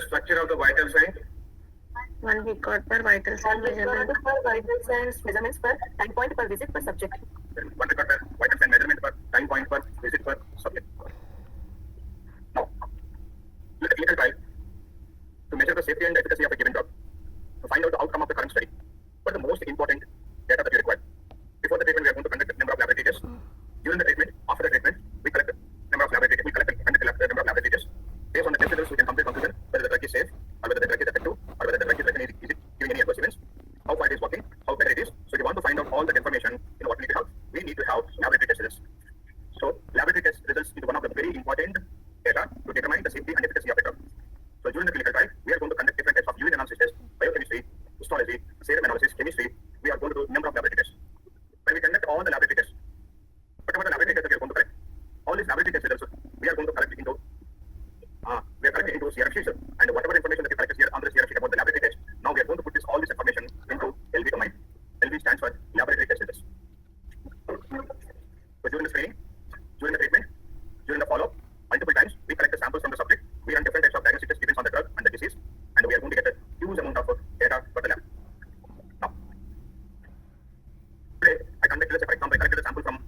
structure of the vital sign. 1 record per vital sign measurement. per vital signs measurements per time point per visit per subject. 1 record per vital sign measurement per time point per visit per subject. Now, in the clinical trial, to measure the safety and efficacy of a given drug, to find out the outcome of the current study, what are the most important data that you require? Before the treatment, we are going to conduct a number of laboratory tests. During the treatment, after the treatment, we collect a number of laboratory tests. We conduct a number of laboratory tests. Based on the test results, we can come to a conclusion whether the drug is safe, or whether the drug is effective, or whether the drug is giving any adverse events, how far it is working, how better it is. So, if you want to find out all that information, what we need to have, we need to have laboratory test results. So, laboratory test results is one of the very important data to determine the safety and efficacy of a drug. So, during the clinical trial, we are going to conduct different types of urine analysis tests, biochemistry, histology, serum analysis, chemistry. We are going to do a number of laboratory tests. When we conduct all the laboratory tests, whatever the laboratory tests that we are going to collect, all these laboratory test results we are going to collect into CRF sheets, and whatever information that we collected here on the CRF sheet about the laboratory test, now we are going to put all this information into LV domain. LV stands for laboratory test results. So during the screening, during the treatment, during the follow-up, multiple times we collect the samples from the subject. We run different types of diagnostic tests depends on the drug and the disease, and we are going to get a huge amount of data for the lab. Now, today I conducted, for example, I collected a sample from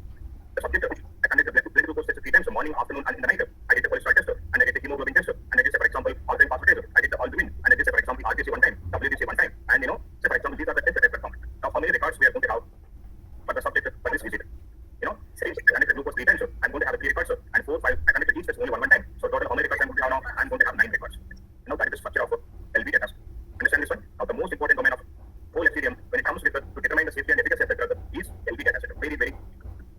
the subject. I conducted the blood glucose test 3 times, so morning, afternoon, and in the night. I did the cholesterol test, and I did the hemoglobin test, and I did, for example, alkaline phosphatase. I did the albumin, and I did, for example, RBC 1 time, WBC 1 time, and for example, these are the tests that I performed. Now, how many records we are going to have for the subject for this visit? Say I conducted glucose 3 times, so I'm going to have 3 records, and 4, 5, I conducted each test only one time. So total how many records I'm going to have now? I'm going to have 9 records. That is the structure of LV data. Understand this one? Now, the most important domain of whole FCDM when it comes to determine the safety and efficacy of the drug is LV data set. Very, very.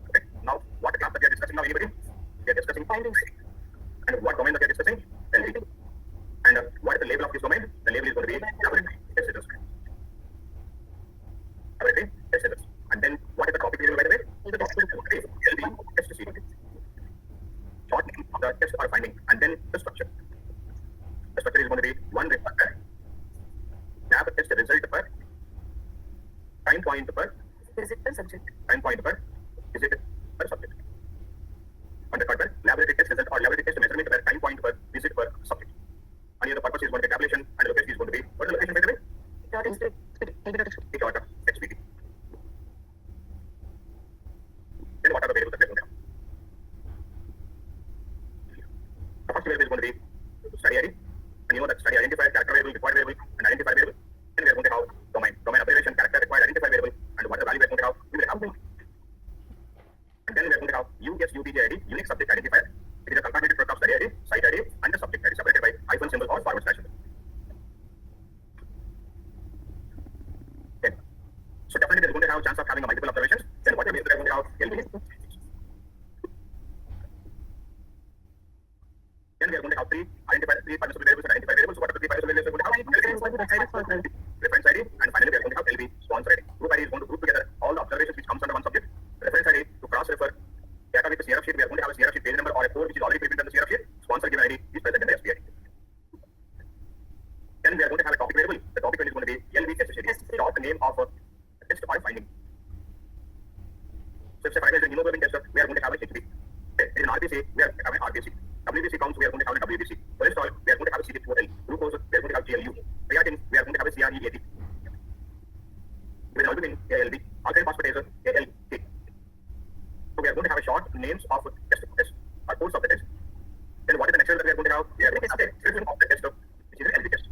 Okay. Now, what class that we are discussing now, anybody? We are discussing findings. And what domain that we are discussing? LV. And what is the label of this domain? The label is going to be laboratory test results. Laboratory test results. And then what is the topic label, by the way? The topic is LV test sequence. Short name of the test or finding, and then the structure. The structure is going to be 1 record per lab test result per time point per Visit per subject. time point per visit per subject. 1 record per laboratory test result or laboratory test measurement per time point per visit per subject. And here the purpose is going to be tabulation, and the location is going to be, what is the location, by the way? XPT. Then what are the variables that we are going to have? The first variable is going to be study ID, and that study identifier, character variable, required variable, and identifier variable. Then we are going to have domain observation, character, required, identifier variable, and what the value we are going to have, we will have. And then we are going to have USUTJ ID, unique subject identifier. It is a concatenated product of study ID, site ID, and the subject ID separated by hyphen symbol or forward slash symbol. Okay. So definitely there is going to have a chance of having a multiple observations. Then what we are going to have LV. Then we are going to have 3 permissible variables and identify variables. So what are the 3 permissible variables we are going to have? Reference ID, and finally we are going to have LV sponsor ID. Group ID is going to group together all the observations which comes under one subject. Reference ID to cross-refer data with the CRF sheet. We are going to have a CRF sheet page number or a code which is already printed on the CRF sheet. Sponsor given ID is present in the SPID. Then we are going to have a topic variable. The topic variable is going to be LV test series. Short name of a test or finding. So if for example, hemoglobin test, we are going to have a HB. In RBC, we are having RBC. WBC counts, we are going to have a WBC. Cholesterol, we are going to have a CH2L. Glucose, we are going to have GLU. Creatine, we are going to have a CREAT. With albumin, ALB. Alkaline phosphatase, ALK. So we are going to have a short names of test or codes of the test. Then what is the next result that we are going to have? We are going to have a description of the test, which is an LV test.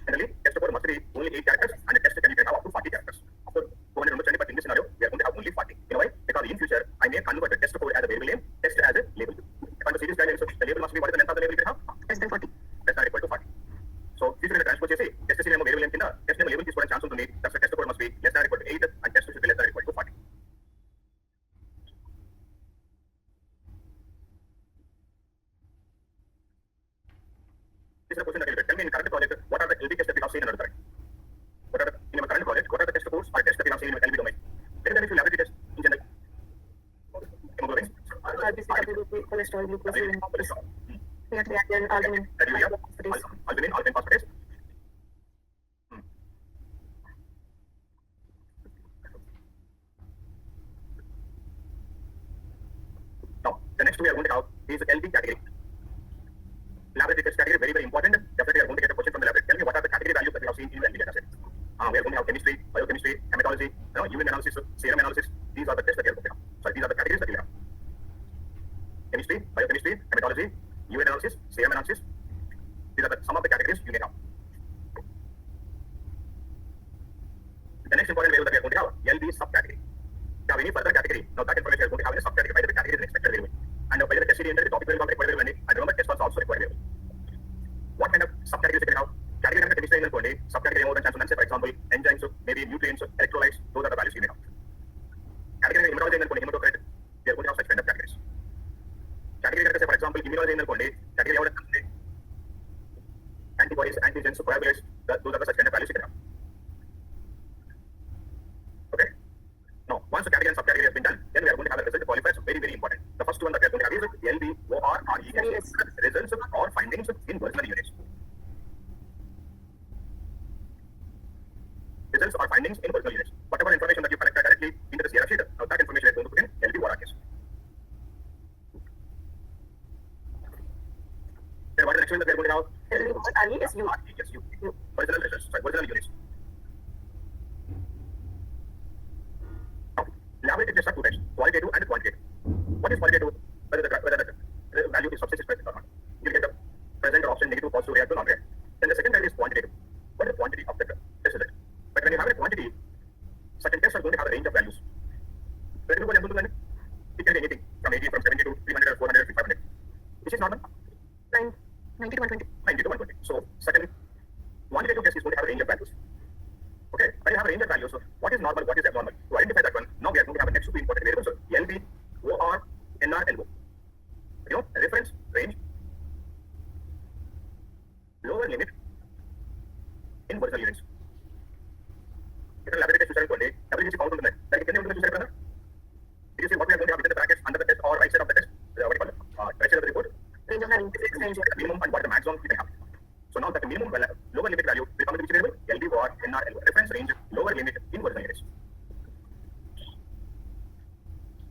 Generally, test code must be only 8 characters, and the test can have up to 40 characters. Of course, 200 numbers, but in this scenario, we are going to have only 40. You know why? Because in future, I may convert the test code as a variable name, test as a label. On the series guidelines, the label must be, what is the length of the label we have? Less than 40. Less than or equal to 40. So, if you can transpose test name variable name test name label is chance to need, that's the test code must be less than or equal to 8, and test should be less than or equal to 40. This is a question that you tell me in current project, what are the LV tests that we have seen in our current? What are the, in our current project, what are the test codes or tests that we have seen in LV domain? Then if you laboratory test in general. Hemoglobin. Cholesterol, glucose, Cholesterol. creatine, albumin, albumin, alkaline phosphatase. Now, the next we are going to have is LV category. Laboratory test category, very, very important. Definitely, you are going to get a question from the seen in the LV dataset. We are going to have chemistry, biochemistry, hematology, urine analysis, serum analysis. These are the tests that we are going to have. Sorry, these are the categories that we have. Chemistry, biochemistry, hematology, urine analysis, serum analysis. These are some of the categories you may have. The next important variable that we are going to have, LV subcategory. If you have any further category, now that information we are going to have in a subcategory. By the way, category is an expected variable. And by the way, test series the topic variable required variable, and remember test was also required variable. What kind of subcategories you can have? Category number chemistry in the subcategory more than chance of, for example, enzymes, maybe nutrients, electrolytes, those are the values you may have. Category immunology in the hematocrit, we are going to have such kind of categories. Category for example, immunology in the category antibodies, antigens, coagulants, those are the such kind of values you can have. Okay. Now, once the category and subcategory has been done, then we are going to have a result qualifiers, very, very important. The first one that we are going to have is LVORRE, results or findings in original units. Results or findings in original units. Whatever information that you collected directly into the CRF sheet, now that information is going to put in LVORRE. Then what is the next one that we are going to have? RESU. Original results, original units. Now, laboratory tests are two types, qualitative and quantitative. What is qualitative? Whether the value is substance is present or not. You get the present or option, negative, positive, reactive, non-reactive. Then the second type is quantitative. What is the quantity of the test result? But when you have a quantity, certain tests are going to have a range of values. It can be anything from 80, from 70 to 300, or 400, 500. Which is normal? 90 to 120. 90 to 120. So, certain quantitative test is going to have a range of values. Okay, when you have a range of values, so what is normal, what is abnormal? To identify that one, now we are going to have a next two important variables. So, LV, OR, NR, LO. Reference, range, lower limit in original units. Laboratory test WBC count on the net. Like, can you did you see what we are going to have within the brackets under the test or right side of the test? What do you call it? Right side of the report? Range of having The minimum and what the maximum you can have. So now that the minimum lower limit value will come into which variable? LV, OR, NR, LO. Reference, range, lower limit in original units.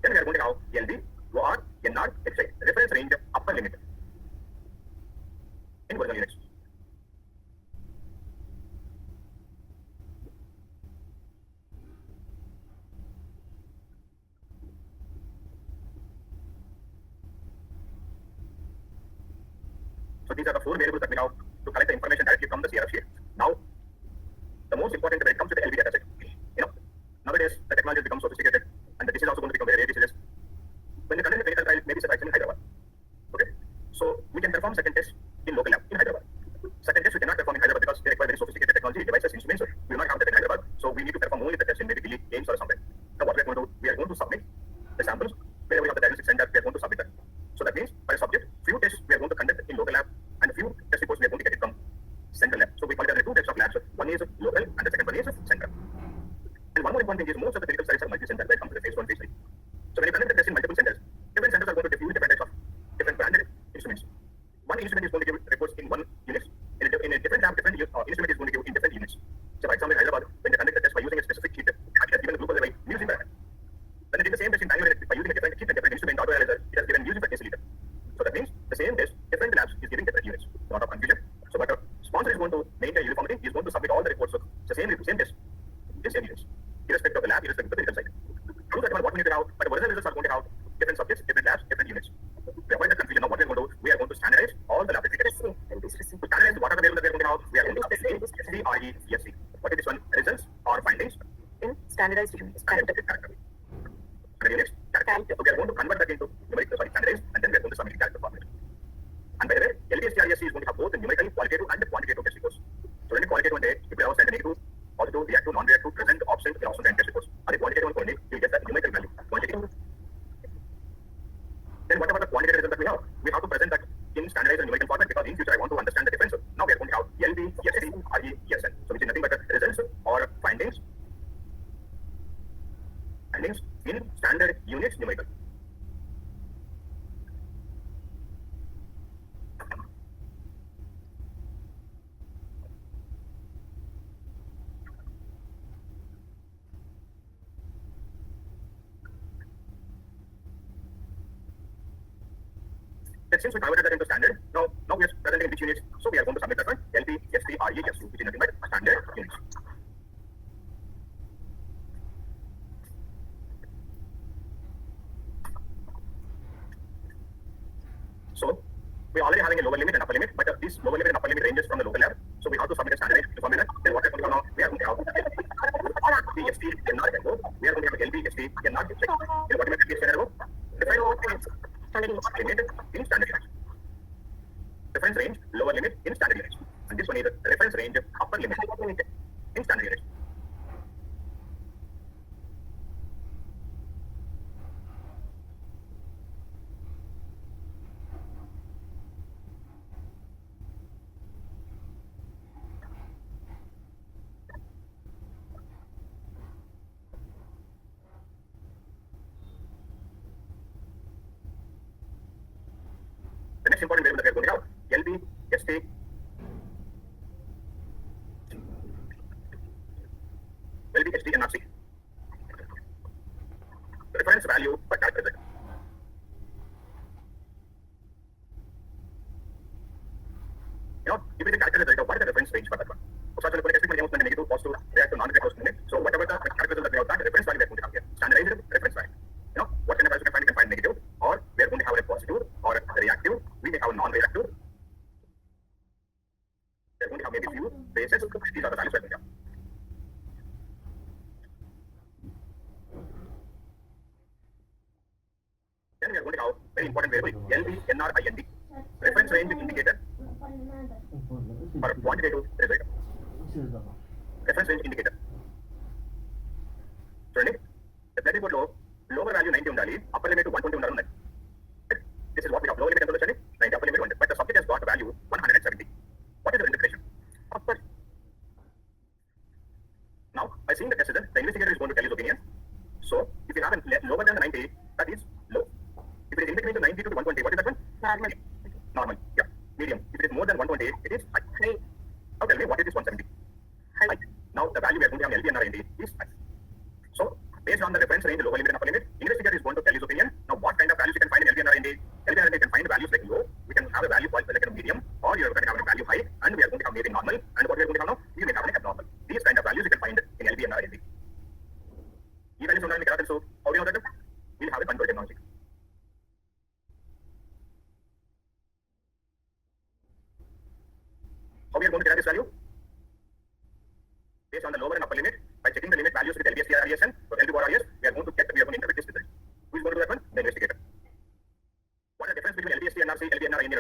Then we are going to have LV, OR, NR, XI. Reference range, upper limit in original units. So these are the four variables that we have to collect the information directly from the CRF sheet. Now, the most important when it comes to the LV dataset, nowadays the technology has become sophisticated, and this is also going to become very diseases. When you conduct a clinical trial, maybe sites in Hyderabad. Okay, so we can perform second test in local lab in Hyderabad. Second test we cannot perform in Hyderabad because they require very sophisticated technology, devices, instruments. So we will not have that in Hyderabad. So we need to perform only the test in maybe Delhi, Ames or somewhere. Now what we are going to do, we are going to submit the samples where we have the diagnostic center. We are going to submit that. So that means for a subject, few tests we are going to conduct in local lab, and a few test reports we are going to get it from central lab. So we call it as two types of labs. One is local, and the second one is central. And one more important thing is most of the clinical studies are multi-center when it comes to the phase 1, phase 3. So when you conduct the test in multiple centers, different centers are going to diffuse different types of different branded instruments. One instrument is going to give reports in one unit. In a different lab, different instrument is going to give in different units. So for example, in Hyderabad, when they conduct the test by using a specific kit, it has given a glucose level using that. When they did the same test in Bangalore by using a different kit and different instrument auto analyzer, it has given using per deciliter. So that means the same test, different labs is giving different units. Not of confusion. So but the sponsor is going to maintain uniformity, he is going to submit all the reports of the same test in same units, irrespective of the lab, irrespective of the clinical site. Through that one, what we need to have, but the original results are going to have different subjects, different labs, different units. We avoid the confusion. Now what we are going to do, we are going to standardize all the laboratory tests. To standardize what are the variables that we are going to have, we are going to have SC, What is this one? Results or findings in standardized units. Character. Units, character. So we are going to convert that into numerical, standardized, and then we are going to submit in character format. And by the way, LVSTRESC is going to have both the numerical, qualitative, and the quantitative test reports. So when the qualitative one day, if we have a negative, positive, reactive, non-reactive, present, absent, we also get test reports. And the quantitative one, you get the numerical value, quantitative. Then whatever the quantitative result that we have to present that in standardized and numerical format, because in future I want to understand the difference. Now we are going to have LVSTRESN. So which is nothing but the results or findings in standard units numerical. But since we converted that into standard, now we are presenting in which units. So we are going to submit that one LP, ST, RE, SU, which is nothing but standard units. So we are already having a lower limit and upper limit, but this lower limit and upper limit ranges from the local lab. So we have to submit a standardized formula. Then what we are going to now, we are going to have LP, ST, NR, and O. We are going to have LP, ST, NR, check. Then what we have to standard O? Different limit in standard units. Reference range, lower limit in standard units. And this one is the reference range, upper limit in standard units. The next important variable that we are going to have, LB, ST, LB, ST, and RC. The reference value per character result. If it is a character result, what is the reference range for that one? So, such a negative, negative, positive, reactive, non-reactive. So, whatever the character result that we have done, the reference value we are going to have here. Standardized reference value. What kind of values you can find negative, or we are going to have a positive or a reactive. We may have a non-reactive. We are going to have maybe few bases. These are the values we are going to have. Then we are going to have very important variable LB, NR, IND. Reference range indicator for quantitative result. Reference range indicator. చూడండి blood report లో lower value 90 ఉండాలి, upper limit 120 ఉండాలి. This is what we have. Lower limit ఎంత వచ్చండి 90, upper limit 100. But the subject has got a value 170. What is the interpretation? Upper. Now, by seeing the test result, the investigator is going to tell his opinion. So, if you have a lower than 90, that is low. If it is in between 90 to 120, what is that one? Normal. Normal. Yeah. Medium. If it is more than 120, it is high. High. Now tell me what is this 170? High. Now the value we are going to have LB and RND is high. So based on the reference range, lower limit and upper limit, investigator is going to tell his opinion. Now what kind of values you can find in LB and RND? LB and RND can find values like low. We can have a value called like a medium, or you are going to have a value high, and we are going to have maybe normal. And what we are going to have now, we may have an abnormal. These kind of values you can find in LB and RND. ఈ values ఉండడానికి ఎలా తెలుసు? How do you know that? We'll have a control technology. How we are going to get this value? Based on the lower and upper limit, by checking the limit values with LBST or RESN or LB or RES, we are going to interpret this result. Who is going to do that one? The investigator. What is the difference between LBST, NRC, LB, NR, IND?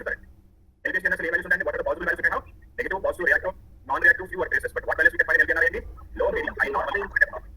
LBST, NRC, values ఉంటాయి. What are the possible values we can have? Negative, positive, reactive, non-reactive, few are traces. But what values we can find in LB, NR, IND? Low, medium, high, normal, and abnormal.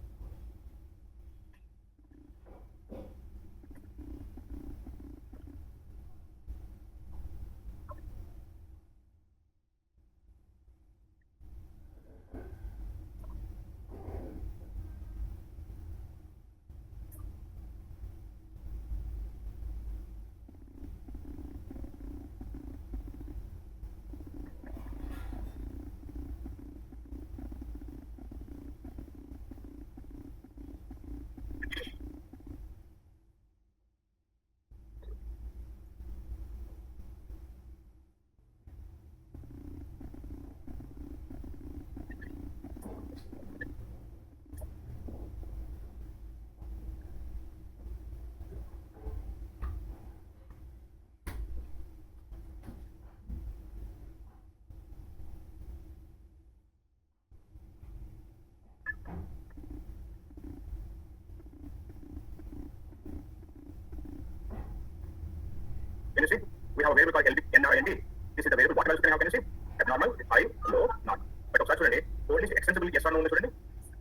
Can you see? We have a variable called LB, NR, ND. This is the variable. What values can I have? Can you see? Abnormal, high, low, not. But of such a only extensible yes or no student.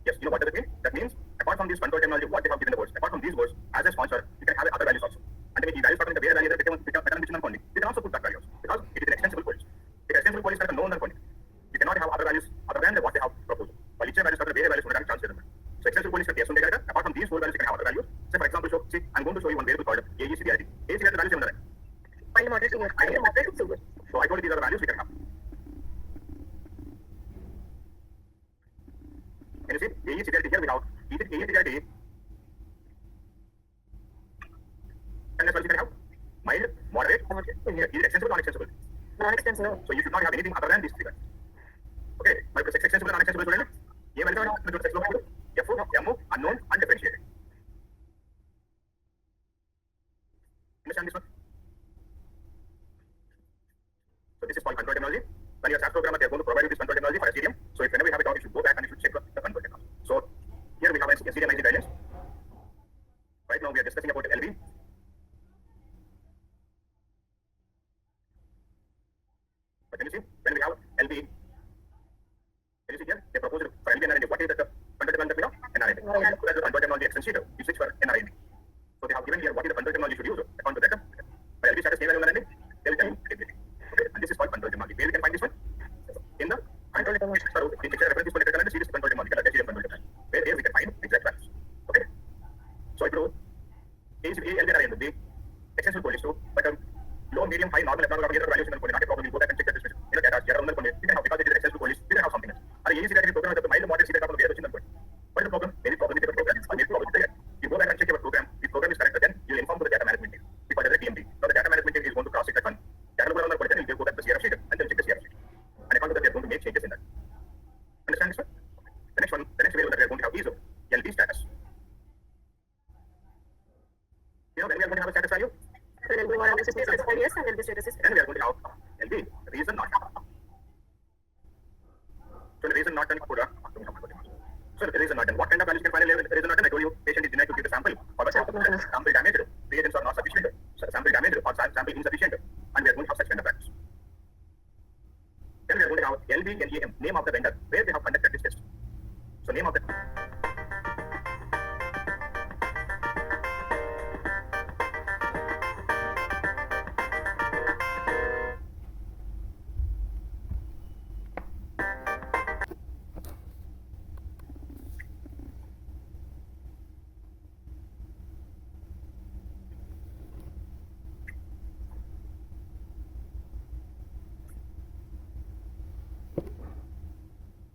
Yes, you know what does it mean? That means apart from this control terminology, what they have given the words, apart from these words, as a sponsor, you can have other values also. And when you values the way value only, you can also put that values because it is an extensible code. The extensible code is like a known code. You cannot have other values other than what they have proposed. While each values the way values will chance. So extensible code is yes, apart from these four values, you can have other values. Say for example, see, I'm going to show you one variable called AECDRT. AECDRT values are Final moderate to final moderate to severe. So I told you these are the values we can have. Can you see? AECDRT here we have. Is it AECDRT? And as well you can have mild, moderate, moderate, Either severe. extensible or non-extensible. Non-extensive, no. So you should not have anything other than these three guys. Okay, but sex extensible and non-extensible student. ये वाले जो sex लोग F MO unknown undifferentiated. Understand this one? So this is called control terminology. When your SAS programmer, they are going to provide you this control terminology for SCDM. So if whenever you have a doubt, you should go back and you should check the control terminology. So here we have SCDM IC guidelines. Right now we are discussing about LV. But can you see when we have LV? Can you see here? They proposed for LV and NRND. What is the control terminology that we have? NRND. So that's the control terminology extension sheet. You switch for NRND. So they have given here what is the control terminology you should use according to that. For LV status, name and NRND, they will tell you everything. Okay, and this is called control terminology. Where we can find this one? In the control terminology. So in the reference for the series control terminology, SCDM control terminology. Where we can find exact values. Okay. So ఇప్పుడు LV extension code is true, but low, medium, high, normal, abnormal, values not a problem. You go back and check the description. Data error you can have because it is extension code list. You can have something else. Are you easy program with the mild moderate CDA where what is the problem? Any problem with your program? Or maybe problem with it. You go back and check your program. If program is correct, then you will inform to the data management team. Because there is a TMT. Now the data management team is going to cross check that one. Data will then you go back to the CRF sheet and then check the CRF sheet. And according to that, they are going to make changes in that. Understand this one? The next variable that we are going to have is LV status. You know when we are going to have a status value? When LV more analysis is specified, yes, and LV status is Then we are going to have LV reason not. So the reason not then so the reason not then what kind of values can finally reason not then I told you patient is denied to give the sample or the sample damaged, reagents are not sufficient, sample damaged or sample insufficient, and we are going to have such kind of values. Then we are going to have LV NEM, name of the vendor, where they have conducted this test. So name of the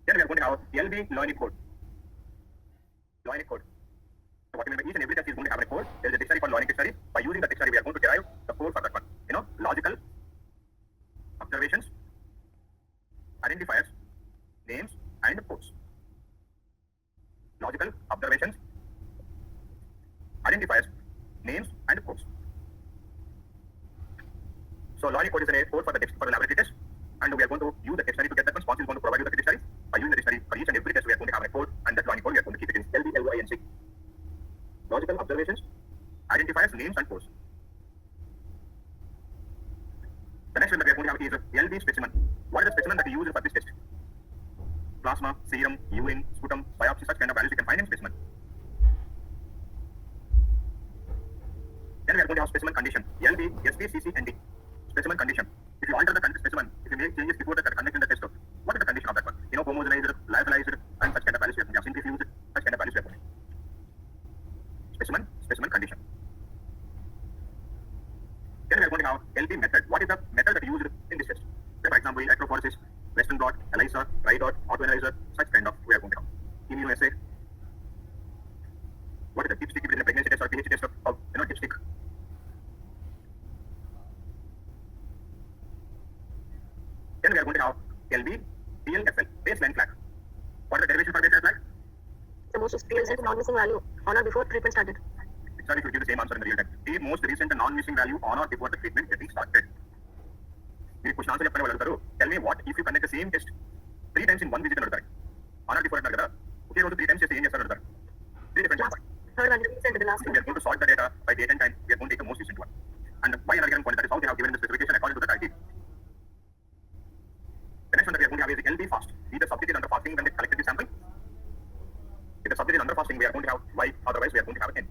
then we are going to have LV Loinic code. Loinic code. So what we mean by each and every test is going to have a code. There is a dictionary called Loinic dictionary. By using the dictionary, we are going to derive the code for that one. You know, logical observations, identifiers, names, and codes. Logical observations, identifiers, names, and codes. So Loinic code is a code for the laboratory test, and we are going to use the dictionary to get that one. Sponsor is going to provide you the dictionary. By using the dictionary for each and every test, we are going to have a code, and that Loinic code we are going to keep it in LVLOINC. Logical observations, identifiers, names, and codes. The next one that we are going to have is LV specimen. What is the specimen that we use for this test? Plasma, serum, urine, sputum, biopsy, such kind of values you can find in specimen. Then we are going to have specimen condition. LV, SVCCND. Specimen condition. If you alter the specimen, if you make changes before the conducting the test, what is the condition of that one? You know, homogenized, lyophilized, and such kind of values we are going to have. Centrifuged, such kind of values we are going to have. Specimen condition. Then we are going to have LV method. What is the method that you used in this test? So for example, electrophoresis, Western blot, ELISA, dry dot, autoanalyzer, such kind of we are going to have. Immunoassay. What is the dipstick if it is a pregnancy test or pH test of dipstick? Then we are going to have LV PLFL, baseline flag. What is the derivation for baseline flag? the most recent non-missing value on or before treatment started. Sorry to give the same answer in the real time. The most recent non-missing value on or before the treatment getting started. మీరు question answer చెప్పని వాళ్ళు అడుగుతారు. Tell me what if you conduct the same test 3 times in one visit అని అడుగుతారు. on or before అంటారు కదా. ఒకే రోజు 3 times చేస్తే ఏం చేస్తారు అడుగుతారు. 3 different points. Third one is recent, the last So one. we are going to sort the data by date and time. We are going to take the most recent one. And by another given point, that is how they have given the specification according to the criteria. The next one that we are going to have is LV fast. If the subject is under fasting when they collected the sample. If the subject is under fasting, we are going to have Y, otherwise we are going to have N.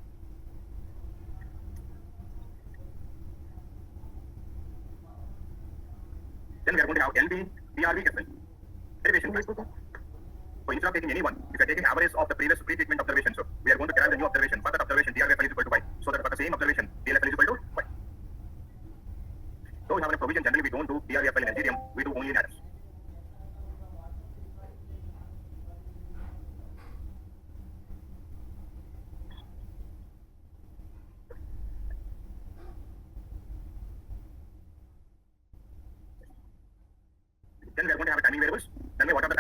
Then we are going to have LV, DRVFL. Derivation plan. So instead of taking any one, if you are taking average of the previous pre-treatment observation, so we are going to derive the new observation. For that observation, DRVFL is equal to Y. So that for the same observation, DLFL is equal to Y. So we have a provision. Generally, we don't do DRVFL in SGDM. We do only in ADAMS.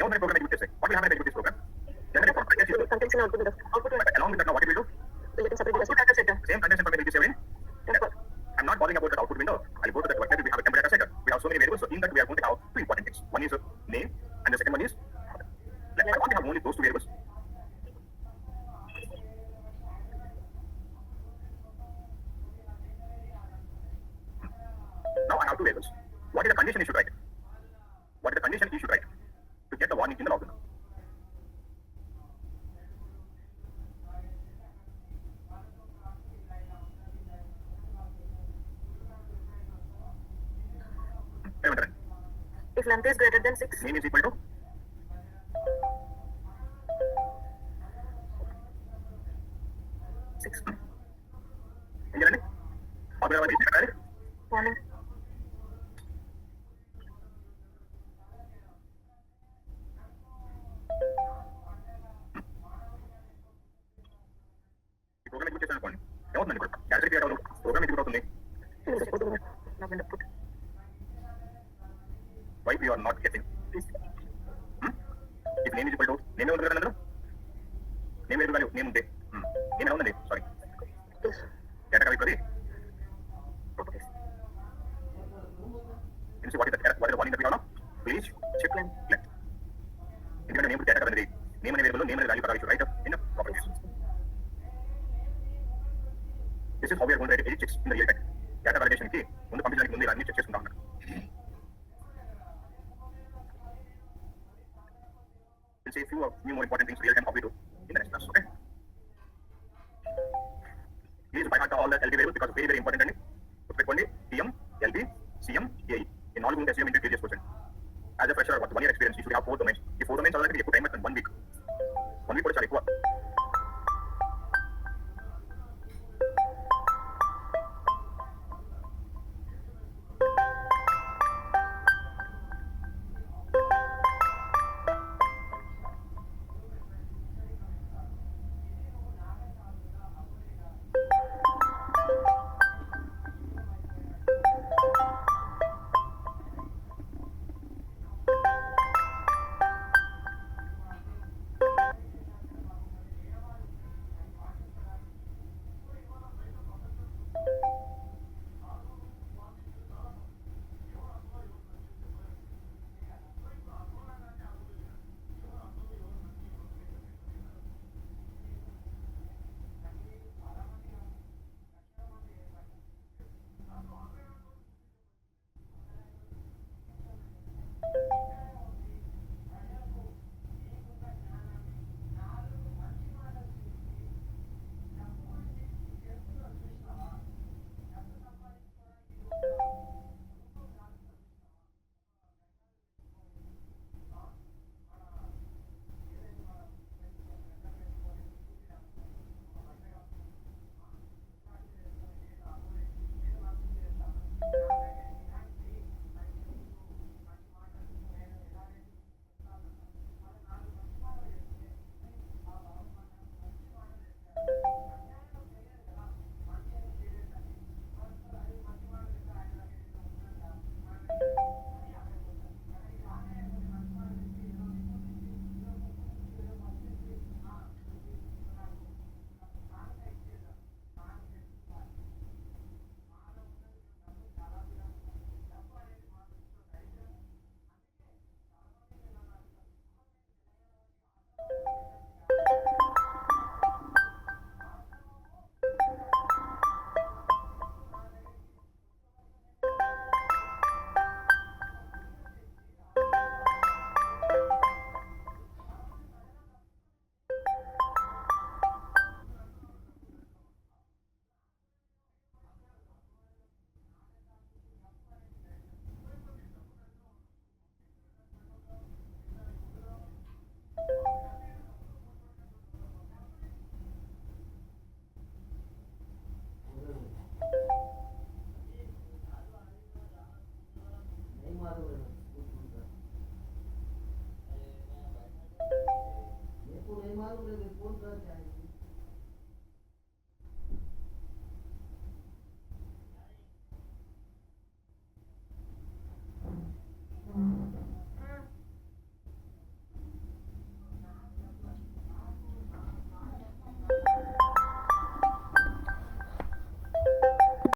ఎవరి program execute చేస్తే what will happen execute this program generally for package you Contents and output. Output but along with that now what it will do We'll get separate data output data set. same condition for will be saved in I'm not bothering about that output window. I'll go to that website. We have a template data set. We have so many variables. So in that we are going to have two important things. One is name and the second one is like I want to have only those two variables. Now I have two variables. What is the condition you should write? What is the condition you should write to get the warning in the login? If length is greater than 6, Name is equal to 6. ఏంటండి అప్పుడు ఎవరు చెప్పారు Morning. ఈ programme execute చేశాను అనుకోండి ఏమవుతుంది ఇప్పుడు cancel create అవ్వదు ప్రోగ్రామ్ ఎగ్జిక్యూట్ అవుతుంది Now in the put. Why you are not getting if name is equal to name ఉంది కదా అందులో నేమ్ వేరు వాల్యూ నేమ్ ఉంటే నేమ్ ఎలా ఉందండి సారీ కేటగిరీ ఇప్పుడు Can you see what is the warning that we have now? Please check length. ఎందుకంటే name data కదండి నేమ్ అనే వేరియబుల్ నేమ్ అనే వాల్యూ కదా right in properties this is how we are going to write edit checks in the real time data validation కి ముందు పంపించడానికి ముందు అన్ని చెక్ చేసుకుంటా ఉన్నాను we'll say a few more important things real time how we do in the next class okay please by heart all the LB variables because very important అండి గుర్తుపెట్టుకోండి TM LB CM AE ఈ నాలుగు ఉంటే SEM interview చేసుకోవచ్చు as a fresher with 1 year experience you should have 4 domains ఈ 4 domains చదవడానికి ఎక్కువ time పడుతుంది 1 week 1 week కూడా చాలా ఎక్కువ मालूम है कि कौन सा चाहिए